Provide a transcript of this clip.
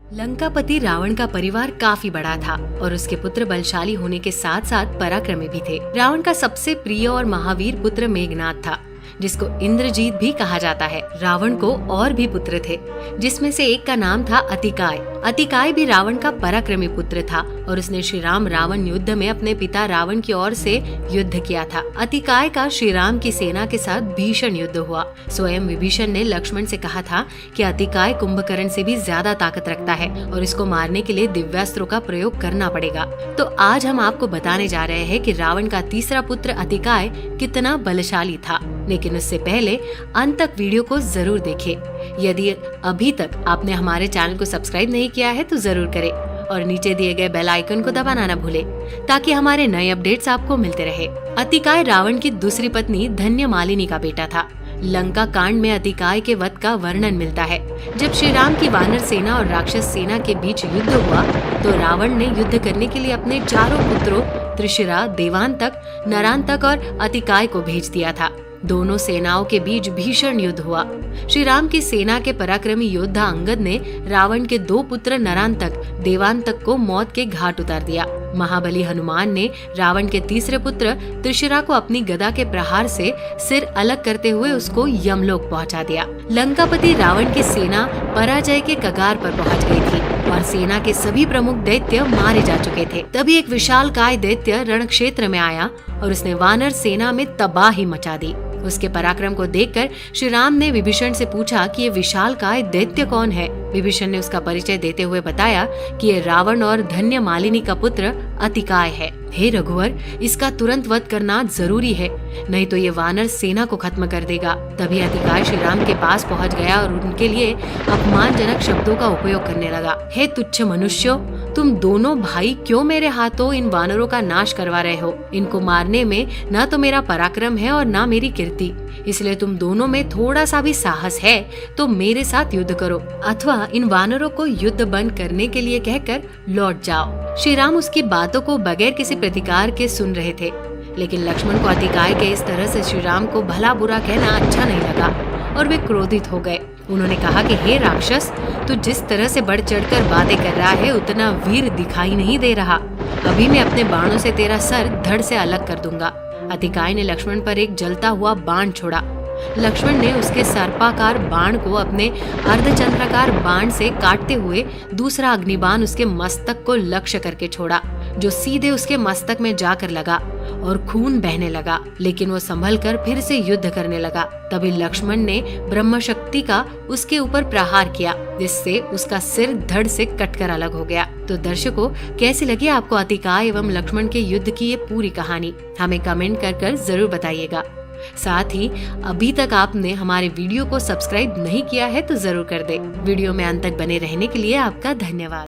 लंकापति रावण का परिवार काफी बड़ा था और उसके पुत्र बलशाली होने के साथ साथ पराक्रमी भी थे। रावण का सबसे प्रिय और महावीर पुत्र मेघनाद था, जिसको इंद्रजीत भी कहा जाता है। रावण को और भी पुत्र थे, जिसमें से एक का नाम था अतिकाय। अतिकाय भी रावण का पराक्रमी पुत्र था और उसने श्री राम रावण युद्ध में अपने पिता रावण की ओर से युद्ध किया था। अतिकाय का श्री राम की सेना के साथ भीषण युद्ध हुआ। स्वयं विभीषण ने लक्ष्मण से कहा था कि अतिकाय कुंभकर्ण से भी ज्यादा ताकत रखता है और इसको मारने के लिए दिव्यास्त्रों का प्रयोग करना पड़ेगा। तो आज हम आपको बताने जा रहे हैं कि रावण का तीसरा पुत्र अतिकाय कितना बलशाली था। लेकिन उससे पहले अंत तक वीडियो को जरूर देखें। यदि अभी तक आपने हमारे चैनल को सब्सक्राइब नहीं किया है तो जरूर करें और नीचे दिए गए बेल आइकन को दबाना न भूलें ताकि हमारे नए अपडेट्स आपको मिलते रहे। अतिकाय रावण की दूसरी पत्नी धन्यमालिनी का बेटा था। लंका कांड में अतिकाय के वध का वर्णन मिलता है। जब श्री राम की वानर सेना और राक्षस सेना के बीच युद्ध हुआ तो रावण ने युद्ध करने के लिए अपने चारों पुत्रों त्रिशिरा, देवांतक, नरांतक और अतिकाय को भेज दिया था। दोनों सेनाओं के बीच भीषण युद्ध हुआ। श्री राम की सेना के पराक्रमी योद्धा अंगद ने रावण के दो पुत्र नरांतक, देवांतक को मौत के घाट उतार दिया। महाबली हनुमान ने रावण के तीसरे पुत्र त्रिशिरा को अपनी गदा के प्रहार से सिर अलग करते हुए उसको यमलोक पहुंचा दिया। लंकापति रावण की सेना पराजय के कगार पर पहुंच गई थी और सेना के सभी प्रमुख दैत्य मारे जा चुके थे। तभी एक विशालकाय दैत्य रण क्षेत्र में आया और उसने वानर सेना में तबाही मचा दी। उसके पराक्रम को देखकर श्री राम ने विभीषण से पूछा कि ये विशालकाय दैत्य कौन है। विभीषण ने उसका परिचय देते हुए बताया कि ये रावण और धन्यमालिनी का पुत्र अतिकाय है। हे रघुवर, इसका तुरंत वध करना जरूरी है, नहीं तो ये वानर सेना को खत्म कर देगा। तभी अतिकाय श्री राम के पास पहुंच गया और उनके लिए अपमानजनक शब्दों का उपयोग करने लगा। हे तुच्छ मनुष्यों, तुम दोनों भाई क्यों मेरे हाथों इन वानरों का नाश करवा रहे हो? इनको मारने में न तो मेरा पराक्रम है और न मेरी कीर्ति, इसलिए तुम दोनों में थोड़ा सा भी साहस है तो मेरे साथ युद्ध करो अथवा इन वानरों को युद्ध बंद करने के लिए कहकर लौट जाओ। श्री राम उसकी बातों को बगैर किसी प्रतिकार के सुन रहे थे, लेकिन लक्ष्मण को अतिकाय के इस तरह से श्री राम को भला बुरा कहना अच्छा नहीं लगा और वे क्रोधित हो गए। उन्होंने कहा कि हे राक्षस, तू जिस तरह से बढ़ चढ़कर बातें कर रहा है उतना वीर दिखाई नहीं दे रहा। अभी मैं अपने बाणों से तेरा सर धड़ से अलग कर दूंगा। अतिकाय ने लक्ष्मण पर एक जलता हुआ बाण छोड़ा। लक्ष्मण ने उसके सर्पाकार बाण को अपने अर्धचंद्राकार बाण से काटते हुए दूसरा अग्निबाण उसके मस्तक को लक्ष्य करके छोड़ा, जो सीधे उसके मस्तक में जाकर लगा और खून बहने लगा। लेकिन वो संभल कर फिर से युद्ध करने लगा। तभी लक्ष्मण ने ब्रह्म शक्ति का उसके ऊपर प्रहार किया, जिससे उसका सिर धड़ से कटकर अलग हो गया। तो दर्शकों, कैसी लगी आपको अतिकाय एवं लक्ष्मण के युद्ध की ये पूरी कहानी? हमें कमेंट कर जरूर बताइएगा। साथ ही अभी तक आपने हमारे वीडियो को सब्सक्राइब नहीं किया है तो जरूर कर दे। वीडियो में अंत तक बने रहने के लिए आपका धन्यवाद।